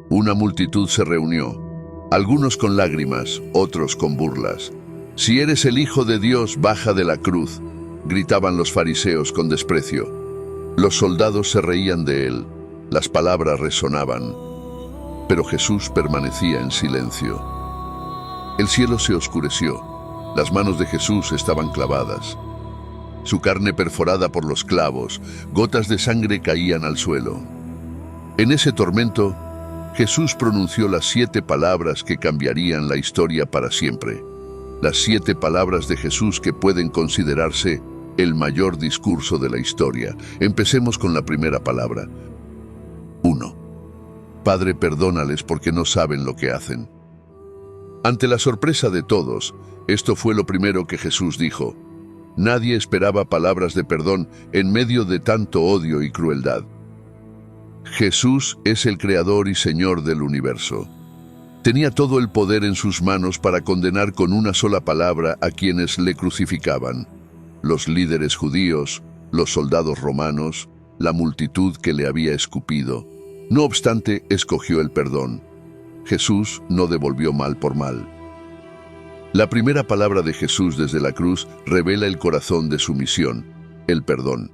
Una multitud se reunió, algunos con lágrimas, otros con burlas. «Si eres el Hijo de Dios, baja de la cruz», gritaban los fariseos con desprecio. Los soldados se reían de él, las palabras resonaban, pero Jesús permanecía en silencio. El cielo se oscureció, las manos de Jesús estaban clavadas. Su carne perforada por los clavos, gotas de sangre caían al suelo. En ese tormento, Jesús pronunció las 7 palabras que cambiarían la historia para siempre. Las 7 palabras de Jesús que pueden considerarse el mayor discurso de la historia. Empecemos con la primera palabra. 1. Padre, perdónales porque no saben lo que hacen. Ante la sorpresa de todos, esto fue lo primero que Jesús dijo. Nadie esperaba palabras de perdón en medio de tanto odio y crueldad. Jesús es el Creador y Señor del universo. Tenía todo el poder en sus manos para condenar con una sola palabra a quienes le crucificaban. Los líderes judíos, los soldados romanos, la multitud que le había escupido. No obstante, escogió el perdón. Jesús no devolvió mal por mal. La primera palabra de Jesús desde la cruz revela el corazón de su misión, el perdón.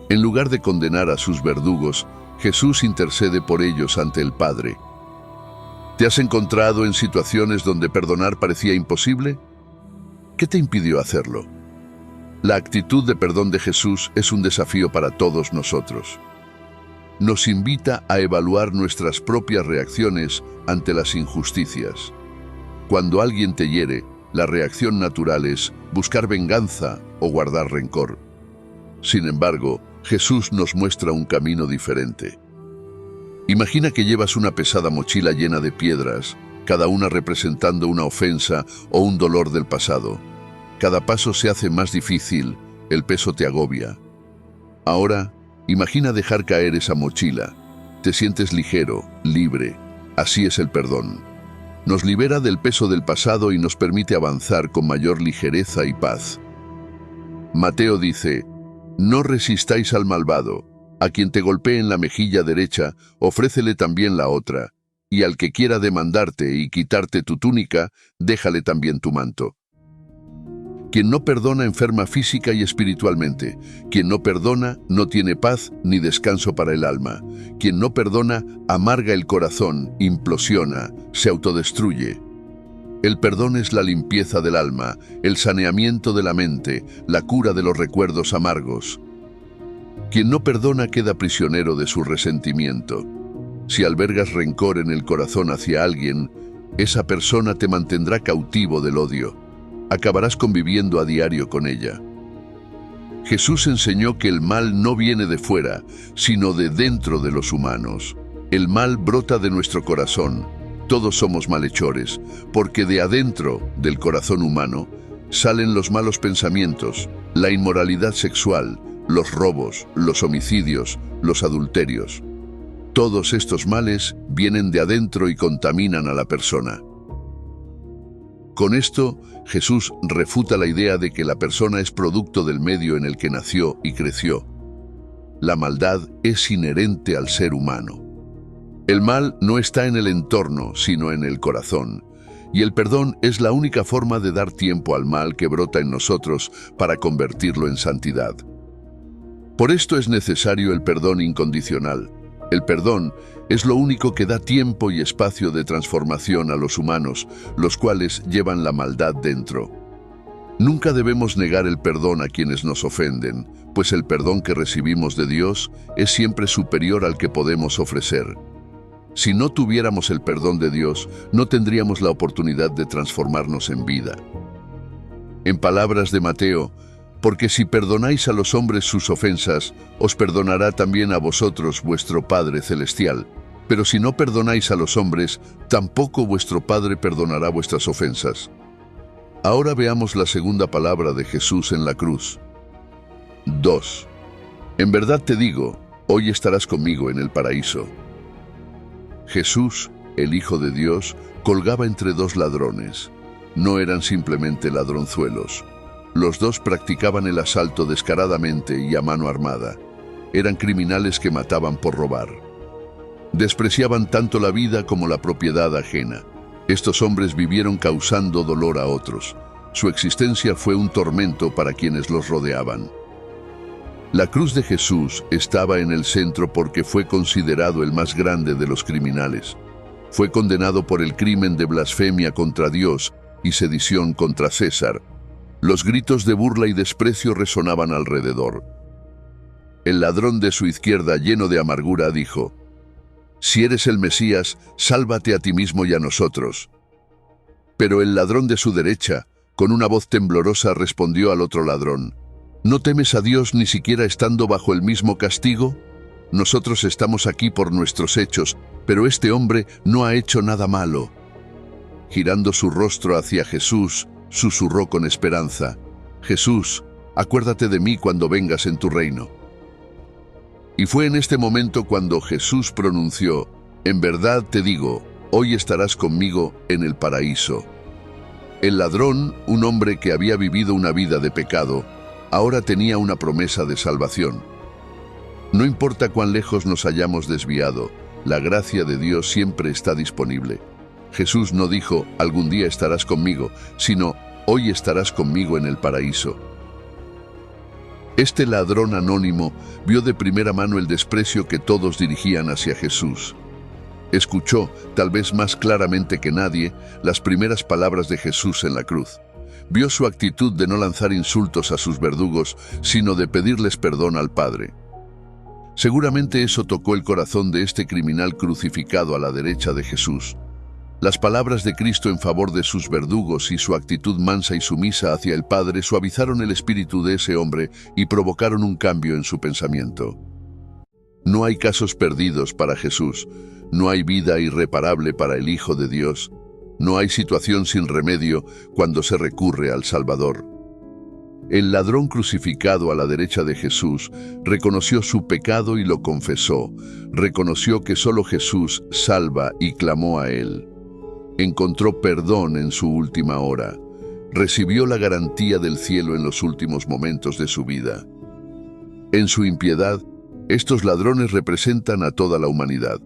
En lugar de condenar a sus verdugos, Jesús intercede por ellos ante el Padre. ¿Te has encontrado en situaciones donde perdonar parecía imposible? ¿Qué te impidió hacerlo? La actitud de perdón de Jesús es un desafío para todos nosotros. Nos invita a evaluar nuestras propias reacciones ante las injusticias. Cuando alguien te hiere, la reacción natural es buscar venganza o guardar rencor. Sin embargo, Jesús nos muestra un camino diferente. Imagina que llevas una pesada mochila llena de piedras, cada una representando una ofensa o un dolor del pasado. Cada paso se hace más difícil, el peso te agobia. Ahora, imagina dejar caer esa mochila. Te sientes ligero, libre. Así es el perdón. Nos libera del peso del pasado y nos permite avanzar con mayor ligereza y paz. Mateo dice, «No resistáis al malvado. A quien te golpee en la mejilla derecha, ofrécele también la otra. Y al que quiera demandarte y quitarte tu túnica, déjale también tu manto». Quien no perdona enferma física y espiritualmente. Quien no perdona no tiene paz ni descanso para el alma. Quien no perdona amarga el corazón, implosiona, se autodestruye. El perdón es la limpieza del alma, el saneamiento de la mente, la cura de los recuerdos amargos. Quien no perdona queda prisionero de su resentimiento. Si albergas rencor en el corazón hacia alguien, esa persona te mantendrá cautivo del odio. Acabarás conviviendo a diario con ella. Jesús enseñó que el mal no viene de fuera, sino de dentro de los humanos. El mal brota de nuestro corazón. Todos somos malhechores, porque de adentro del corazón humano salen los malos pensamientos, la inmoralidad sexual, los robos, los homicidios, los adulterios. Todos estos males vienen de adentro y contaminan a la persona. Con esto, Jesús refuta la idea de que la persona es producto del medio en el que nació y creció. La maldad es inherente al ser humano. El mal no está en el entorno, sino en el corazón. Y el perdón es la única forma de dar tiempo al mal que brota en nosotros para convertirlo en santidad. Por esto es necesario el perdón incondicional. El perdón es lo único que da tiempo y espacio de transformación a los humanos, los cuales llevan la maldad dentro. Nunca debemos negar el perdón a quienes nos ofenden, pues el perdón que recibimos de Dios es siempre superior al que podemos ofrecer. Si no tuviéramos el perdón de Dios, no tendríamos la oportunidad de transformarnos en vida. En palabras de Mateo, porque si perdonáis a los hombres sus ofensas, os perdonará también a vosotros vuestro Padre Celestial. Pero si no perdonáis a los hombres, tampoco vuestro Padre perdonará vuestras ofensas. Ahora veamos la segunda palabra de Jesús en la cruz. 2. En verdad te digo, hoy estarás conmigo en el paraíso. Jesús, el Hijo de Dios, colgaba entre 2 ladrones. No eran simplemente ladronzuelos. Los 2 practicaban el asalto descaradamente y a mano armada. Eran criminales que mataban por robar. Despreciaban tanto la vida como la propiedad ajena. Estos hombres vivieron causando dolor a otros. Su existencia fue un tormento para quienes los rodeaban. La cruz de Jesús estaba en el centro porque fue considerado el más grande de los criminales. Fue condenado por el crimen de blasfemia contra Dios y sedición contra César. Los gritos de burla y desprecio resonaban alrededor. El ladrón de su izquierda, lleno de amargura, dijo: «Si eres el Mesías, sálvate a ti mismo y a nosotros». Pero el ladrón de su derecha, con una voz temblorosa, respondió al otro ladrón: «¿No temes a Dios ni siquiera estando bajo el mismo castigo? Nosotros estamos aquí por nuestros hechos, pero este hombre no ha hecho nada malo». Girando su rostro hacia Jesús, susurró con esperanza: «Jesús, acuérdate de mí cuando vengas en tu reino». Y fue en este momento cuando Jesús pronunció: «En verdad te digo, hoy estarás conmigo en el paraíso». El ladrón, un hombre que había vivido una vida de pecado, ahora tenía una promesa de salvación. No importa cuán lejos nos hayamos desviado, la gracia de Dios siempre está disponible. Jesús no dijo: «Algún día estarás conmigo», sino: «Hoy estarás conmigo en el paraíso». Este ladrón anónimo vio de primera mano el desprecio que todos dirigían hacia Jesús. Escuchó, tal vez más claramente que nadie, las primeras palabras de Jesús en la cruz. Vio su actitud de no lanzar insultos a sus verdugos, sino de pedirles perdón al Padre. Seguramente eso tocó el corazón de este criminal crucificado a la derecha de Jesús. Las palabras de Cristo en favor de sus verdugos y su actitud mansa y sumisa hacia el Padre suavizaron el espíritu de ese hombre y provocaron un cambio en su pensamiento. No hay casos perdidos para Jesús, no hay vida irreparable para el Hijo de Dios, no hay situación sin remedio cuando se recurre al Salvador. El ladrón crucificado a la derecha de Jesús reconoció su pecado y lo confesó, reconoció que solo Jesús salva y clamó a Él. Encontró perdón en su última hora, recibió la garantía del cielo en los últimos momentos de su vida. En su impiedad, estos ladrones representan a toda la humanidad.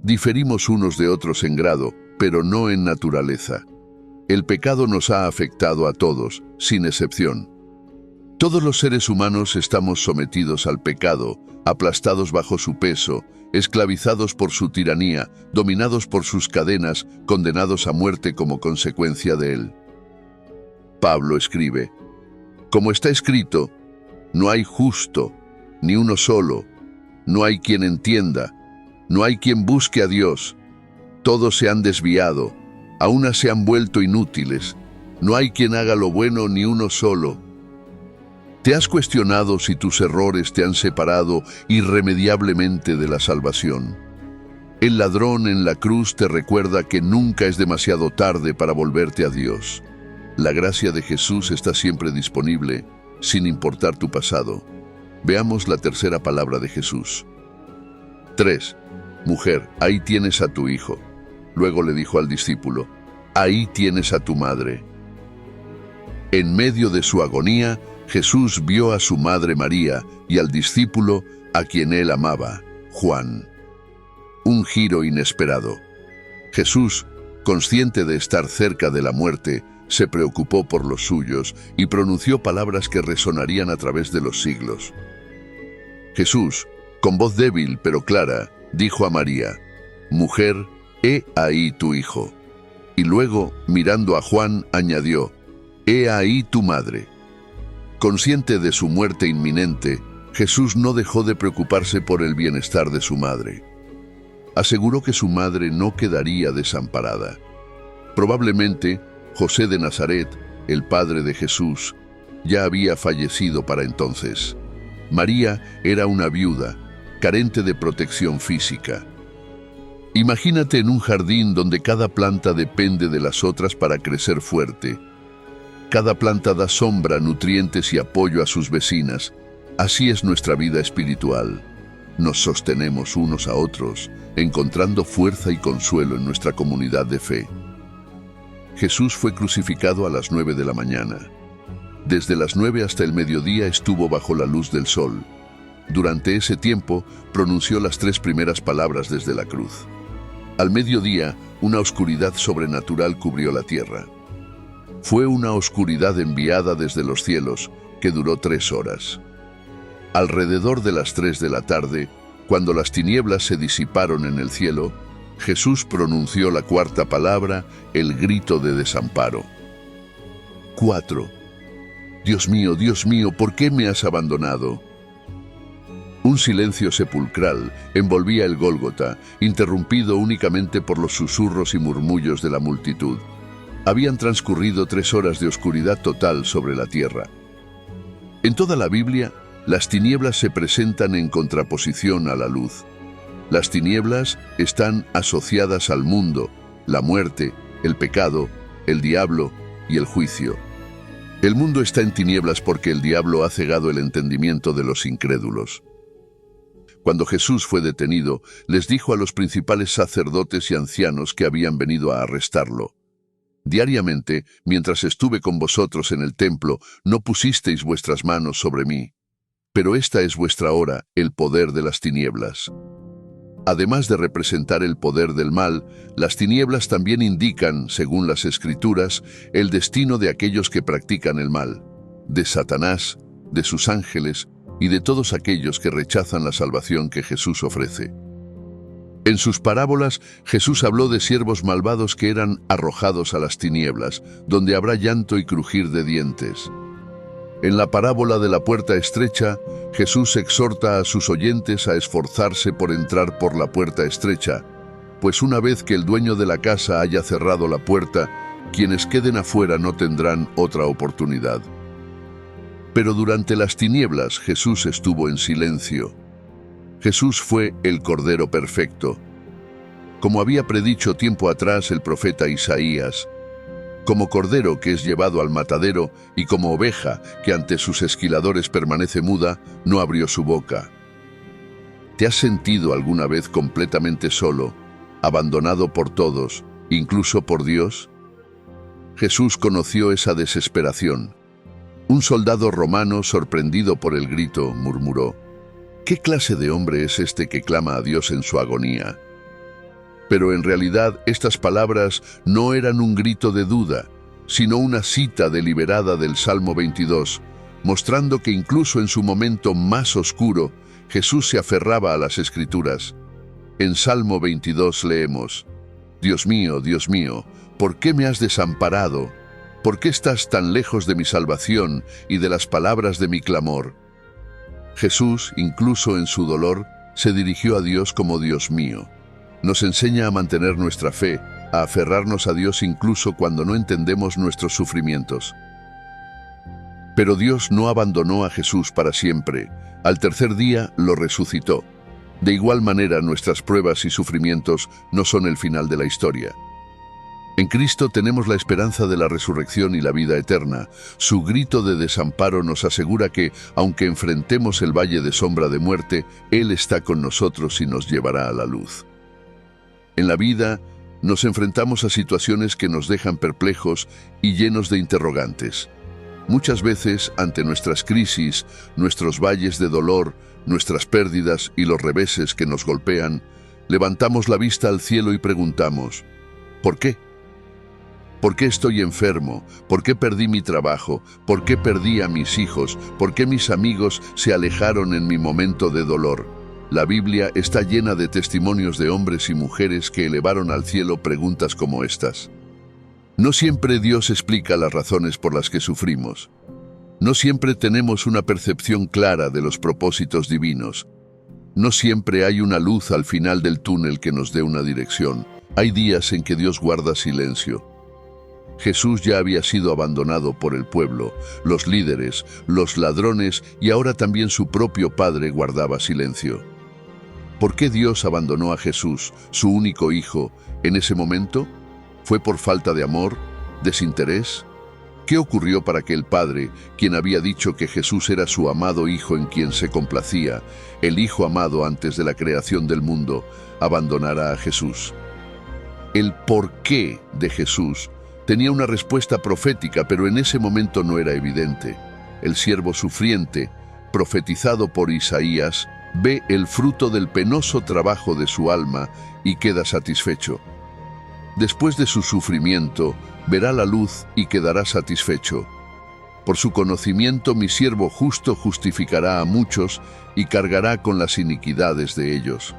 Diferimos unos de otros en grado, pero no en naturaleza. El pecado nos ha afectado a todos, sin excepción. Todos los seres humanos estamos sometidos al pecado, aplastados bajo su peso, esclavizados por su tiranía, dominados por sus cadenas, condenados a muerte como consecuencia de él. Pablo escribe: «Como está escrito, no hay justo, ni uno solo, no hay quien entienda, no hay quien busque a Dios. Todos se han desviado, a una se han vuelto inútiles, no hay quien haga lo bueno ni uno solo». ¿Te has cuestionado si tus errores te han separado irremediablemente de la salvación? El ladrón en la cruz te recuerda que nunca es demasiado tarde para volverte a Dios. La gracia de Jesús está siempre disponible, sin importar tu pasado. Veamos la tercera palabra de Jesús. 3. Mujer, ahí tienes a tu hijo. Luego le dijo al discípulo: ahí tienes a tu madre. En medio de su agonía, Jesús vio a su madre María y al discípulo a quien él amaba, Juan. Un giro inesperado. Jesús, consciente de estar cerca de la muerte, se preocupó por los suyos y pronunció palabras que resonarían a través de los siglos. Jesús, con voz débil pero clara, dijo a María: «Mujer, he ahí tu hijo». Y luego, mirando a Juan, añadió: «He ahí tu madre». Consciente de su muerte inminente, Jesús no dejó de preocuparse por el bienestar de su madre. Aseguró que su madre no quedaría desamparada. Probablemente, José de Nazaret, el padre de Jesús, ya había fallecido para entonces. María era una viuda, carente de protección física. Imagínate en un jardín donde cada planta depende de las otras para crecer fuerte. Cada planta da sombra, nutrientes y apoyo a sus vecinas. Así es nuestra vida espiritual. Nos sostenemos unos a otros, encontrando fuerza y consuelo en nuestra comunidad de fe. Jesús fue crucificado a las 9 de la mañana. Desde las 9 hasta el mediodía estuvo bajo la luz del sol. Durante ese tiempo, pronunció las 3 primeras palabras desde la cruz. Al mediodía, una oscuridad sobrenatural cubrió la tierra. Fue una oscuridad enviada desde los cielos que duró 3 horas. Alrededor de las 3 de la tarde, cuando las tinieblas se disiparon en el cielo, Jesús pronunció la 4ª palabra, el grito de desamparo. 4. Dios mío, ¿por qué me has abandonado? Un silencio sepulcral envolvía el Gólgota, interrumpido únicamente por los susurros y murmullos de la multitud. Habían transcurrido 3 horas de oscuridad total sobre la tierra. En toda la Biblia, las tinieblas se presentan en contraposición a la luz. Las tinieblas están asociadas al mundo, la muerte, el pecado, el diablo y el juicio. El mundo está en tinieblas porque el diablo ha cegado el entendimiento de los incrédulos. Cuando Jesús fue detenido, les dijo a los principales sacerdotes y ancianos que habían venido a arrestarlo: diariamente, mientras estuve con vosotros en el templo, no pusisteis vuestras manos sobre mí. Pero esta es vuestra hora, el poder de las tinieblas. Además de representar el poder del mal, las tinieblas también indican, según las Escrituras, el destino de aquellos que practican el mal, de Satanás, de sus ángeles y de todos aquellos que rechazan la salvación que Jesús ofrece. En sus parábolas, Jesús habló de siervos malvados que eran arrojados a las tinieblas, donde habrá llanto y crujir de dientes. En la parábola de la puerta estrecha, Jesús exhorta a sus oyentes a esforzarse por entrar por la puerta estrecha, pues una vez que el dueño de la casa haya cerrado la puerta, quienes queden afuera no tendrán otra oportunidad. Pero durante las tinieblas Jesús estuvo en silencio. Jesús fue el Cordero Perfecto. Como había predicho tiempo atrás el profeta Isaías, como cordero que es llevado al matadero y como oveja que ante sus esquiladores permanece muda, no abrió su boca. ¿Te has sentido alguna vez completamente solo, abandonado por todos, incluso por Dios? Jesús conoció esa desesperación. Un soldado romano, sorprendido por el grito, murmuró: ¿qué clase de hombre es este que clama a Dios en su agonía? Pero en realidad estas palabras no eran un grito de duda, sino una cita deliberada del Salmo 22, mostrando que incluso en su momento más oscuro, Jesús se aferraba a las Escrituras. En Salmo 22 leemos: Dios mío, ¿por qué me has desamparado? ¿Por qué estás tan lejos de mi salvación y de las palabras de mi clamor? Jesús, incluso en su dolor, se dirigió a Dios como Dios mío. Nos enseña a mantener nuestra fe, a aferrarnos a Dios incluso cuando no entendemos nuestros sufrimientos. Pero Dios no abandonó a Jesús para siempre. Al tercer día lo resucitó. De igual manera, nuestras pruebas y sufrimientos no son el final de la historia. En Cristo tenemos la esperanza de la resurrección y la vida eterna. Su grito de desamparo nos asegura que, aunque enfrentemos el valle de sombra de muerte, Él está con nosotros y nos llevará a la luz. En la vida, nos enfrentamos a situaciones que nos dejan perplejos y llenos de interrogantes. Muchas veces, ante nuestras crisis, nuestros valles de dolor, nuestras pérdidas y los reveses que nos golpean, levantamos la vista al cielo y preguntamos: ¿por qué? ¿Por qué estoy enfermo? ¿Por qué perdí mi trabajo? ¿Por qué perdí a mis hijos? ¿Por qué mis amigos se alejaron en mi momento de dolor? La Biblia está llena de testimonios de hombres y mujeres que elevaron al cielo preguntas como estas. No siempre Dios explica las razones por las que sufrimos. No siempre tenemos una percepción clara de los propósitos divinos. No siempre hay una luz al final del túnel que nos dé una dirección. Hay días en que Dios guarda silencio. Jesús ya había sido abandonado por el pueblo, los líderes, los ladrones y ahora también su propio Padre guardaba silencio. ¿Por qué Dios abandonó a Jesús, su único hijo, en ese momento? ¿Fue por falta de amor? ¿Desinterés? ¿Qué ocurrió para que el Padre, quien había dicho que Jesús era su amado Hijo en quien se complacía, el Hijo amado antes de la creación del mundo, abandonara a Jesús? El por qué de Jesús tenía una respuesta profética, pero en ese momento no era evidente. El siervo sufriente, profetizado por Isaías, ve el fruto del penoso trabajo de su alma y queda satisfecho. Después de su sufrimiento, verá la luz y quedará satisfecho. Por su conocimiento mi siervo justo justificará a muchos y cargará con las iniquidades de ellos.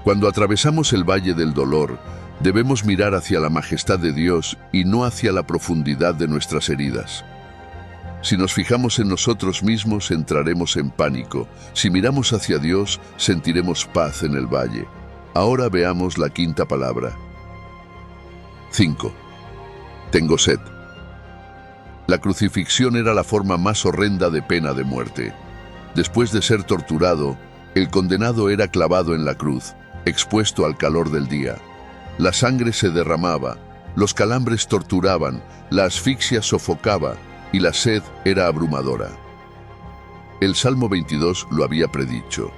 Cuando atravesamos el valle del dolor, debemos mirar hacia la majestad de Dios y no hacia la profundidad de nuestras heridas. Si nos fijamos en nosotros mismos, entraremos en pánico. Si miramos hacia Dios, sentiremos paz en el valle. Ahora veamos la quinta palabra. 5. Tengo sed. La crucifixión era la forma más horrenda de pena de muerte. Después de ser torturado, el condenado era clavado en la cruz, expuesto al calor del día. La sangre se derramaba, los calambres torturaban, la asfixia sofocaba y la sed era abrumadora. El Salmo 22 lo había predicho.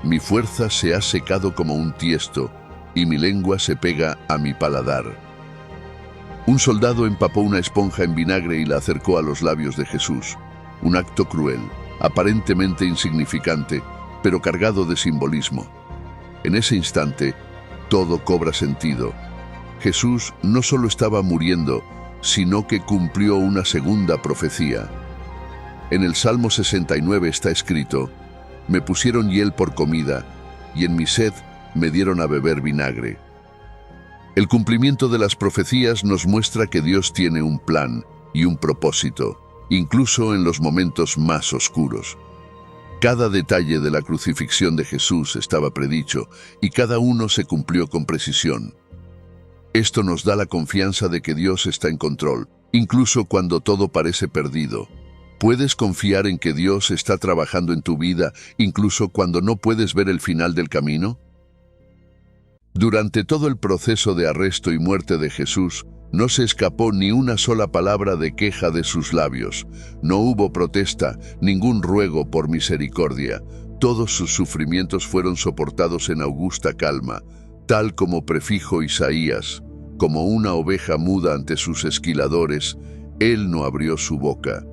Mi fuerza se ha secado como un tiesto y mi lengua se pega a mi paladar. Un soldado empapó una esponja en vinagre y la acercó a los labios de Jesús. Un acto cruel, aparentemente insignificante, pero cargado de simbolismo. En ese instante, todo cobra sentido. Jesús no solo estaba muriendo, sino que cumplió una segunda profecía. En el Salmo 69 está escrito: me pusieron hiel por comida, y en mi sed me dieron a beber vinagre. El cumplimiento de las profecías nos muestra que Dios tiene un plan y un propósito, incluso en los momentos más oscuros. Cada detalle de la crucifixión de Jesús estaba predicho y cada uno se cumplió con precisión. Esto nos da la confianza de que Dios está en control, incluso cuando todo parece perdido. ¿Puedes confiar en que Dios está trabajando en tu vida, incluso cuando no puedes ver el final del camino? Durante todo el proceso de arresto y muerte de Jesús, no se escapó ni una sola palabra de queja de sus labios. No hubo protesta, ningún ruego por misericordia. Todos sus sufrimientos fueron soportados en augusta calma, tal como prefijo Isaías. Como una oveja muda ante sus esquiladores, él no abrió su boca.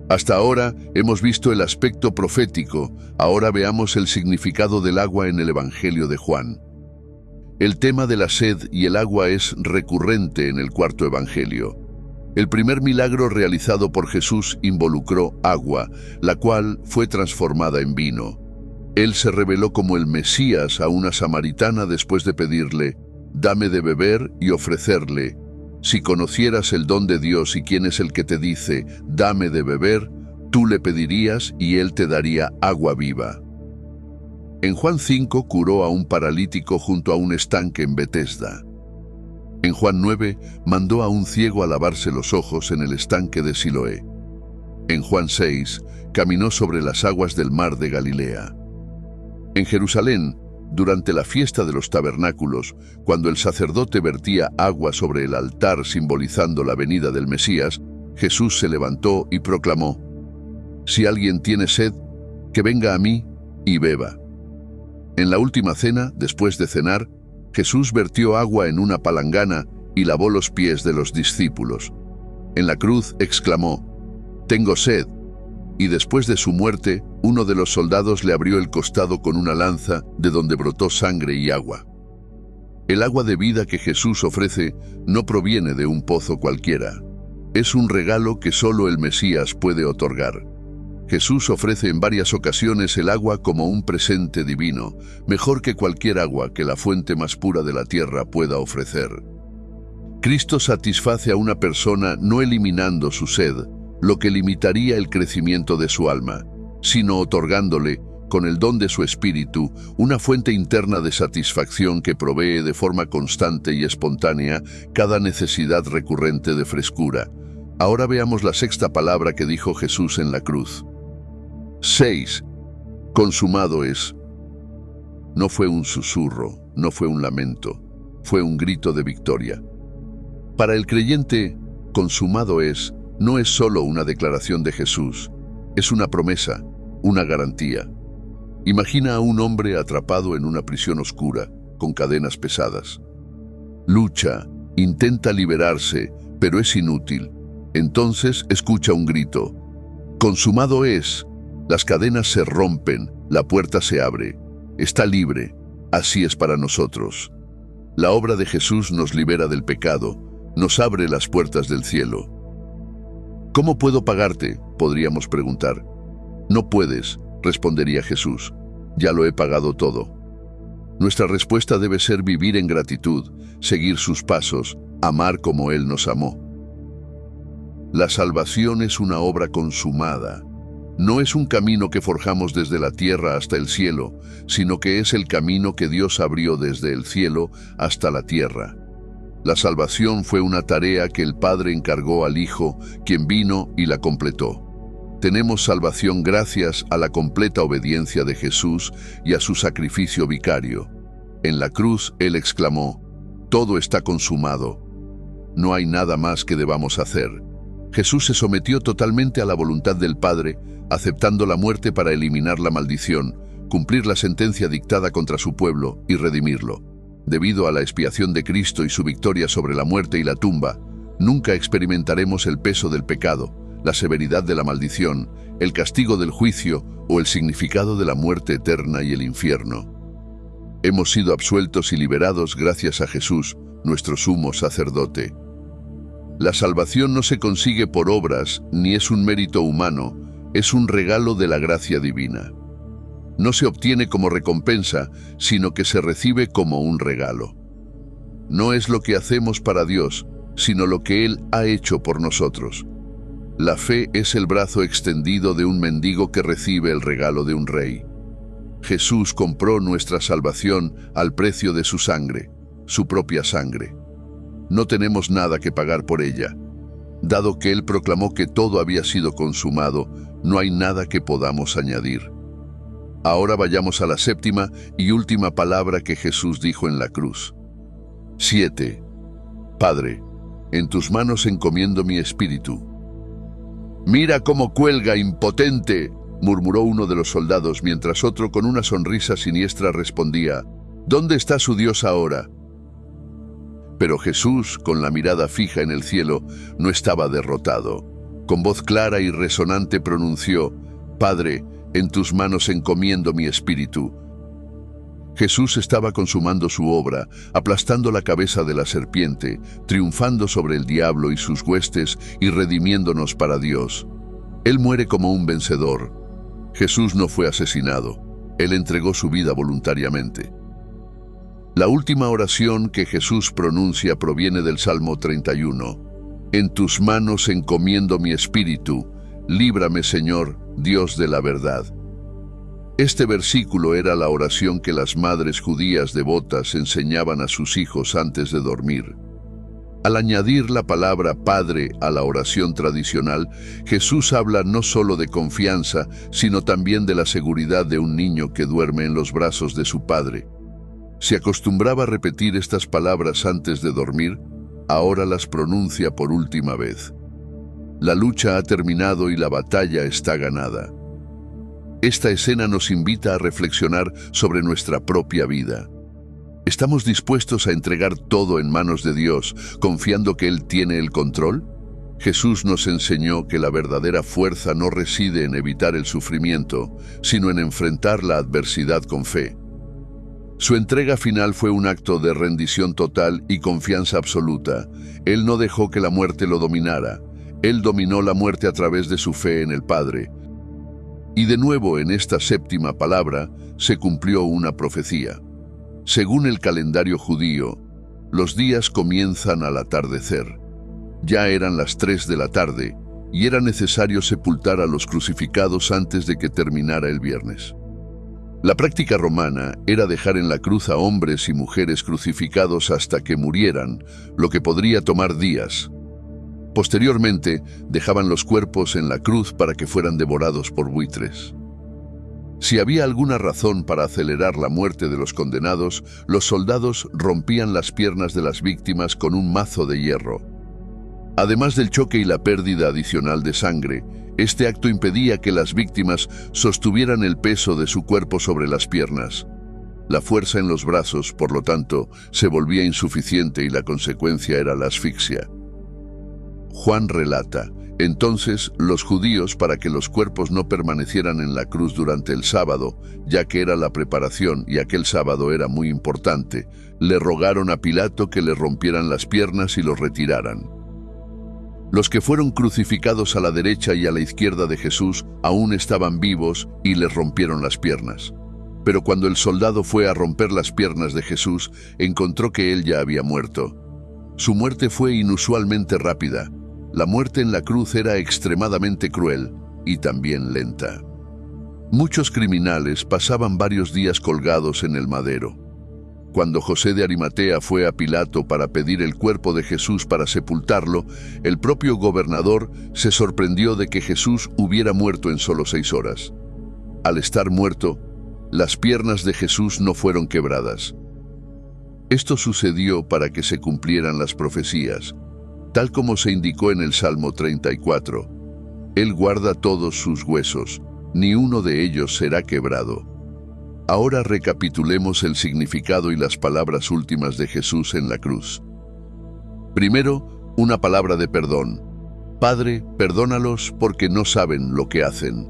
Hasta ahora hemos visto el aspecto profético, ahora veamos el significado del agua en el Evangelio de Juan. El tema de la sed y el agua es recurrente en el cuarto evangelio. El primer milagro realizado por Jesús involucró agua, la cual fue transformada en vino. Él se reveló como el Mesías a una samaritana después de pedirle: dame de beber, y ofrecerle: si conocieras el don de Dios y quién es el que te dice, dame de beber, tú le pedirías y él te daría agua viva. En Juan 5 curó a un paralítico junto a un estanque en Betesda. En Juan 9 mandó a un ciego a lavarse los ojos en el estanque de Siloé. En Juan 6 caminó sobre las aguas del mar de Galilea. En Jerusalén, durante la fiesta de los tabernáculos, cuando el sacerdote vertía agua sobre el altar simbolizando la venida del Mesías, Jesús se levantó y proclamó: si alguien tiene sed, que venga a mí y beba. En la última cena, después de cenar, Jesús vertió agua en una palangana y lavó los pies de los discípulos. En la cruz exclamó: tengo sed. Y después de su muerte, uno de los soldados le abrió el costado con una lanza, de donde brotó sangre y agua. El agua de vida que Jesús ofrece no proviene de un pozo cualquiera. Es un regalo que solo el Mesías puede otorgar. Jesús ofrece en varias ocasiones el agua como un presente divino, mejor que cualquier agua que la fuente más pura de la tierra pueda ofrecer. Cristo satisface a una persona no eliminando su sed, lo que limitaría el crecimiento de su alma, sino otorgándole, con el don de su espíritu, una fuente interna de satisfacción que provee de forma constante y espontánea cada necesidad recurrente de frescura. Ahora veamos la sexta palabra que dijo Jesús en la cruz. 6. Consumado es. No fue un susurro, no fue un lamento, fue un grito de victoria. Para el creyente, consumado es, no es solo una declaración de Jesús, es una promesa, una garantía. Imagina a un hombre atrapado en una prisión oscura, con cadenas pesadas. Lucha, intenta liberarse, pero es inútil. Entonces escucha un grito: consumado es. Las cadenas se rompen, la puerta se abre. Está libre. Así es para nosotros. La obra de Jesús nos libera del pecado, nos abre las puertas del cielo. ¿Cómo puedo pagarte?, podríamos preguntar. No puedes, respondería Jesús. Ya lo he pagado todo. Nuestra respuesta debe ser vivir en gratitud, seguir sus pasos, amar como Él nos amó. La salvación es una obra consumada. No es un camino que forjamos desde la tierra hasta el cielo, sino que es el camino que Dios abrió desde el cielo hasta la tierra. La salvación fue una tarea que el Padre encargó al Hijo, quien vino y la completó. Tenemos salvación gracias a la completa obediencia de Jesús y a su sacrificio vicario. En la cruz, Él exclamó: «Todo está consumado». No hay nada más que debamos hacer. Jesús se sometió totalmente a la voluntad del Padre, aceptando la muerte para eliminar la maldición, cumplir la sentencia dictada contra su pueblo y redimirlo. Debido a la expiación de Cristo y su victoria sobre la muerte y la tumba, nunca experimentaremos el peso del pecado, la severidad de la maldición, el castigo del juicio o el significado de la muerte eterna y el infierno. Hemos sido absueltos y liberados gracias a Jesús, nuestro sumo sacerdote. La salvación no se consigue por obras ni es un mérito humano, es un regalo de la gracia divina. No se obtiene como recompensa, sino que se recibe como un regalo. No es lo que hacemos para Dios, sino lo que Él ha hecho por nosotros. La fe es el brazo extendido de un mendigo que recibe el regalo de un rey. Jesús compró nuestra salvación al precio de su sangre, su propia sangre. No tenemos nada que pagar por ella. Dado que Él proclamó que todo había sido consumado, no hay nada que podamos añadir. Ahora vayamos a la séptima y última palabra que Jesús dijo en la cruz. 7. Padre, en tus manos encomiendo mi espíritu. «Mira cómo cuelga, impotente», murmuró uno de los soldados, mientras otro con una sonrisa siniestra respondía: «¿Dónde está su Dios ahora?». Pero Jesús, con la mirada fija en el cielo, no estaba derrotado. Con voz clara y resonante pronunció: «Padre, en tus manos encomiendo mi espíritu». Jesús estaba consumando su obra, aplastando la cabeza de la serpiente, triunfando sobre el diablo y sus huestes y redimiéndonos para Dios. Él muere como un vencedor. Jesús no fue asesinado. Él entregó su vida voluntariamente. La última oración que Jesús pronuncia proviene del Salmo 31. «En tus manos encomiendo mi espíritu. Líbrame, Señor, Dios de la verdad». Este versículo era la oración que las madres judías devotas enseñaban a sus hijos antes de dormir. Al añadir la palabra Padre a la oración tradicional, Jesús habla no solo de confianza, sino también de la seguridad de un niño que duerme en los brazos de su padre. Se acostumbraba a repetir estas palabras antes de dormir, ahora las pronuncia por última vez. La lucha ha terminado y la batalla está ganada. Esta escena nos invita a reflexionar sobre nuestra propia vida. ¿Estamos dispuestos a entregar todo en manos de Dios, confiando que Él tiene el control? Jesús nos enseñó que la verdadera fuerza no reside en evitar el sufrimiento, sino en enfrentar la adversidad con fe. Su entrega final fue un acto de rendición total y confianza absoluta. Él no dejó que la muerte lo dominara. Él dominó la muerte a través de su fe en el Padre. Y de nuevo en esta séptima palabra se cumplió una profecía. Según el calendario judío, los días comienzan al atardecer. Ya eran las 3 de la tarde y era necesario sepultar a los crucificados antes de que terminara el viernes. La práctica romana era dejar en la cruz a hombres y mujeres crucificados hasta que murieran, lo que podría tomar días. Posteriormente, dejaban los cuerpos en la cruz para que fueran devorados por buitres. Si había alguna razón para acelerar la muerte de los condenados, los soldados rompían las piernas de las víctimas con un mazo de hierro. Además del choque y la pérdida adicional de sangre, este acto impedía que las víctimas sostuvieran el peso de su cuerpo sobre las piernas. La fuerza en los brazos, por lo tanto, se volvía insuficiente y la consecuencia era la asfixia. Juan relata: Entonces los judíos, para que los cuerpos no permanecieran en la cruz durante el sábado, ya que era la preparación y aquel sábado era muy importante, le rogaron a Pilato que le rompieran las piernas y los retiraran. Los que fueron crucificados a la derecha y a la izquierda de Jesús aún estaban vivos y les rompieron las piernas. Pero cuando el soldado fue a romper las piernas de Jesús, encontró que él ya había muerto. Su muerte fue inusualmente rápida. La muerte en la cruz era extremadamente cruel y también lenta. Muchos criminales pasaban varios días colgados en el madero. Cuando José de Arimatea fue a Pilato para pedir el cuerpo de Jesús para sepultarlo, el propio gobernador se sorprendió de que Jesús hubiera muerto en solo 6 horas. Al estar muerto, las piernas de Jesús no fueron quebradas. Esto sucedió para que se cumplieran las profecías, tal como se indicó en el Salmo 34. Él guarda todos sus huesos, ni uno de ellos será quebrado. Ahora recapitulemos el significado y las palabras últimas de Jesús en la cruz. Primero, una palabra de perdón. Padre, perdónalos porque no saben lo que hacen.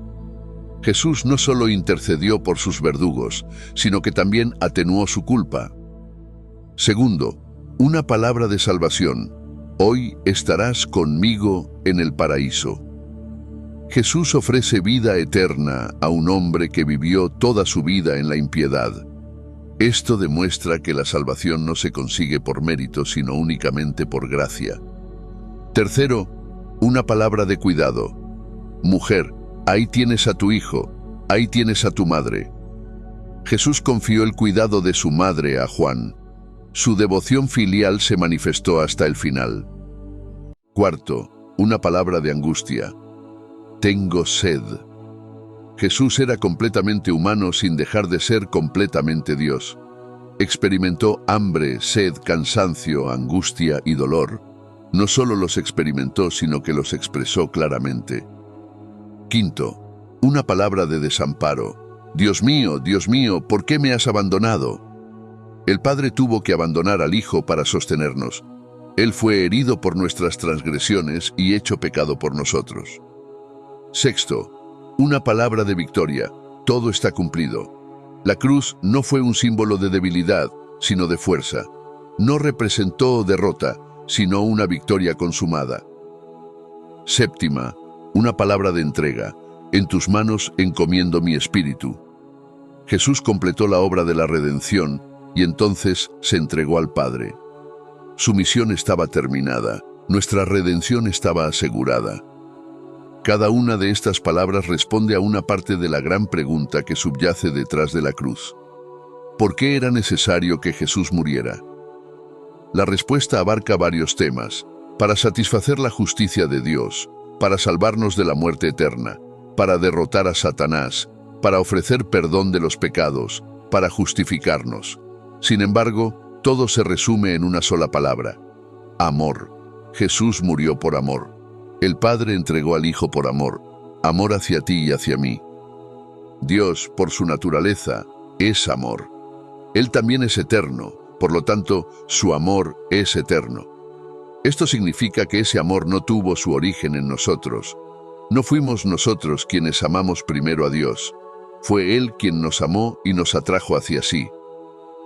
Jesús no solo intercedió por sus verdugos, sino que también atenuó su culpa. Segundo, una palabra de salvación. Hoy estarás conmigo en el paraíso. Jesús ofrece vida eterna a un hombre que vivió toda su vida en la impiedad. Esto demuestra que la salvación no se consigue por mérito, sino únicamente por gracia. Tercero, una palabra de cuidado. Mujer, ahí tienes a tu hijo, ahí tienes a tu madre. Jesús confió el cuidado de su madre a Juan. Su devoción filial se manifestó hasta el final. Cuarto, una palabra de angustia. Tengo sed. Jesús era completamente humano sin dejar de ser completamente Dios. Experimentó hambre, sed, cansancio, angustia y dolor. No solo los experimentó, sino que los expresó claramente. Quinto, una palabra de desamparo. Dios mío, ¿por qué me has abandonado? El Padre tuvo que abandonar al Hijo para sostenernos. Él fue herido por nuestras transgresiones y hecho pecado por nosotros. Sexto, una palabra de victoria. Todo está cumplido. La cruz no fue un símbolo de debilidad, sino de fuerza. No representó derrota, sino una victoria consumada. Séptima, una palabra de entrega. En tus manos encomiendo mi espíritu. Jesús completó la obra de la redención y entonces se entregó al Padre. Su misión estaba terminada, nuestra redención estaba asegurada. Cada una de estas palabras responde a una parte de la gran pregunta que subyace detrás de la cruz. ¿Por qué era necesario que Jesús muriera? La respuesta abarca varios temas: para satisfacer la justicia de Dios, para salvarnos de la muerte eterna, para derrotar a Satanás, para ofrecer perdón de los pecados, para justificarnos. Sin embargo, todo se resume en una sola palabra: amor. Jesús murió por amor. El Padre entregó al Hijo por amor, amor hacia ti y hacia mí. Dios, por su naturaleza, es amor. Él también es eterno, por lo tanto, su amor es eterno. Esto significa que ese amor no tuvo su origen en nosotros. No fuimos nosotros quienes amamos primero a Dios. Fue Él quien nos amó y nos atrajo hacia sí.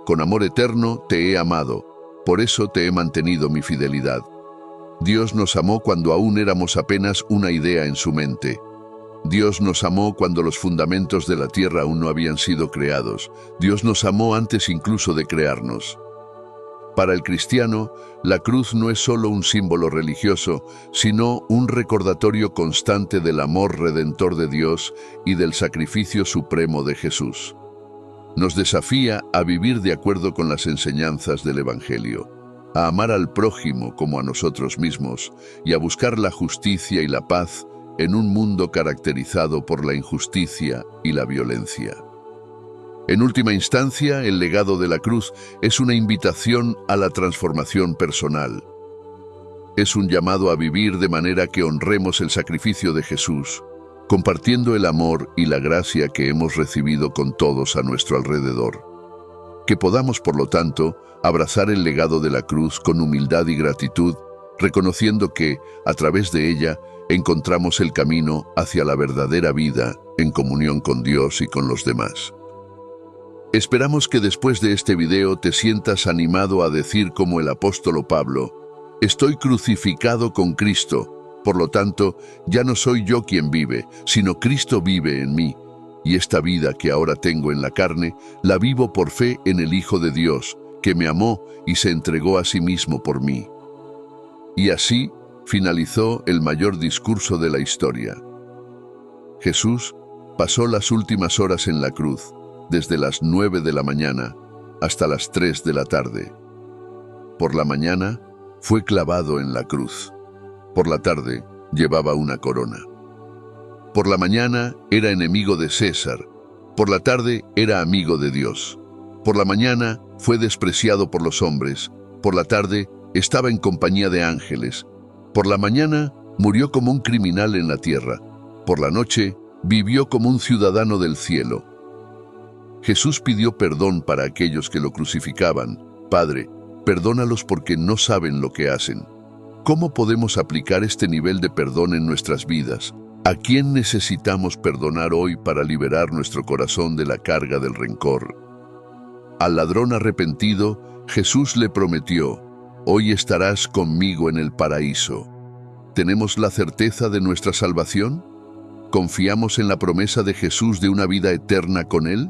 Con amor eterno te he amado, por eso te he mantenido mi fidelidad. Dios nos amó cuando aún éramos apenas una idea en su mente. Dios nos amó cuando los fundamentos de la tierra aún no habían sido creados. Dios nos amó antes incluso de crearnos. Para el cristiano, la cruz no es solo un símbolo religioso, sino un recordatorio constante del amor redentor de Dios y del sacrificio supremo de Jesús. Nos desafía a vivir de acuerdo con las enseñanzas del Evangelio, a amar al prójimo como a nosotros mismos y a buscar la justicia y la paz en un mundo caracterizado por la injusticia y la violencia. En última instancia, el legado de la cruz es una invitación a la transformación personal. Es un llamado a vivir de manera que honremos el sacrificio de Jesús, compartiendo el amor y la gracia que hemos recibido con todos a nuestro alrededor. Que podamos, por lo tanto, abrazar el legado de la cruz con humildad y gratitud, reconociendo que, a través de ella, encontramos el camino hacia la verdadera vida en comunión con Dios y con los demás. Esperamos que después de este video te sientas animado a decir como el apóstol Pablo: estoy crucificado con Cristo, por lo tanto, ya no soy yo quien vive, sino Cristo vive en mí. Y esta vida que ahora tengo en la carne, la vivo por fe en el Hijo de Dios, que me amó y se entregó a sí mismo por mí. Y así finalizó el mayor discurso de la historia. Jesús pasó las últimas horas en la cruz, desde las 9 de la mañana hasta las 3 de la tarde. Por la mañana fue clavado en la cruz. Por la tarde llevaba una corona. Por la mañana era enemigo de César. Por la tarde era amigo de Dios. Por la mañana fue despreciado por los hombres. Por la tarde estaba en compañía de ángeles. Por la mañana murió como un criminal en la tierra. Por la noche vivió como un ciudadano del cielo. Jesús pidió perdón para aquellos que lo crucificaban. Padre, perdónalos porque no saben lo que hacen. ¿Cómo podemos aplicar este nivel de perdón en nuestras vidas? ¿A quién necesitamos perdonar hoy para liberar nuestro corazón de la carga del rencor? Al ladrón arrepentido, Jesús le prometió: hoy estarás conmigo en el paraíso. ¿Tenemos la certeza de nuestra salvación? ¿Confiamos en la promesa de Jesús de una vida eterna con Él?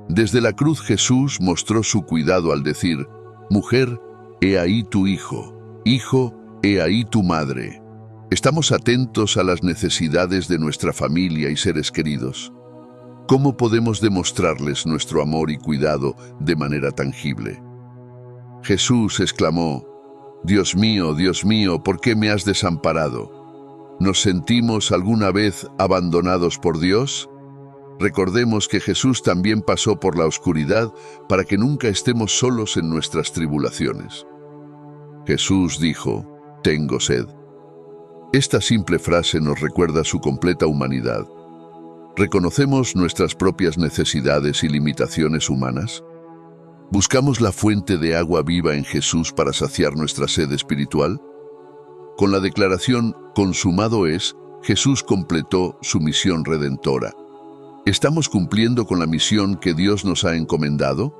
Desde la cruz Jesús mostró su cuidado al decir: mujer, he ahí tu hijo; hijo, he ahí tu madre. ¿Estamos atentos a las necesidades de nuestra familia y seres queridos? ¿Cómo podemos demostrarles nuestro amor y cuidado de manera tangible? Jesús exclamó: Dios mío, ¿por qué me has desamparado? ¿Nos sentimos alguna vez abandonados por Dios? Recordemos que Jesús también pasó por la oscuridad para que nunca estemos solos en nuestras tribulaciones. Jesús dijo: tengo sed. Esta simple frase nos recuerda su completa humanidad. ¿Reconocemos nuestras propias necesidades y limitaciones humanas? ¿Buscamos la fuente de agua viva en Jesús para saciar nuestra sed espiritual? Con la declaración «consumado es», Jesús completó su misión redentora. ¿Estamos cumpliendo con la misión que Dios nos ha encomendado?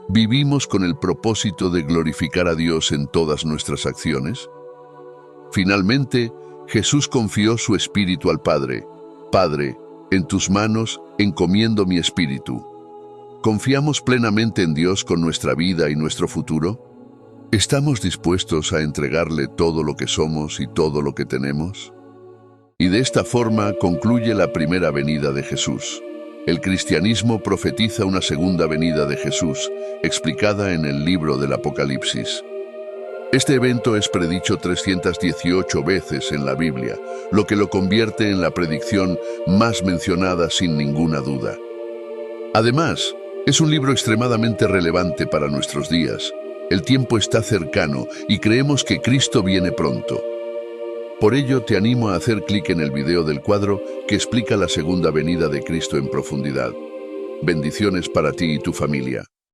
¿Vivimos con el propósito de glorificar a Dios en todas nuestras acciones? Finalmente, Jesús confió su espíritu al Padre. Padre, en tus manos encomiendo mi espíritu. ¿Confiamos plenamente en Dios con nuestra vida y nuestro futuro? ¿Estamos dispuestos a entregarle todo lo que somos y todo lo que tenemos? Y de esta forma concluye la primera venida de Jesús. El cristianismo profetiza una segunda venida de Jesús, explicada en el libro del Apocalipsis. Este evento es predicho 318 veces en la Biblia, lo que lo convierte en la predicción más mencionada sin ninguna duda. Además, es un libro extremadamente relevante para nuestros días. El tiempo está cercano y creemos que Cristo viene pronto. Por ello, te animo a hacer clic en el video del cuadro que explica la segunda venida de Cristo en profundidad. Bendiciones para ti y tu familia.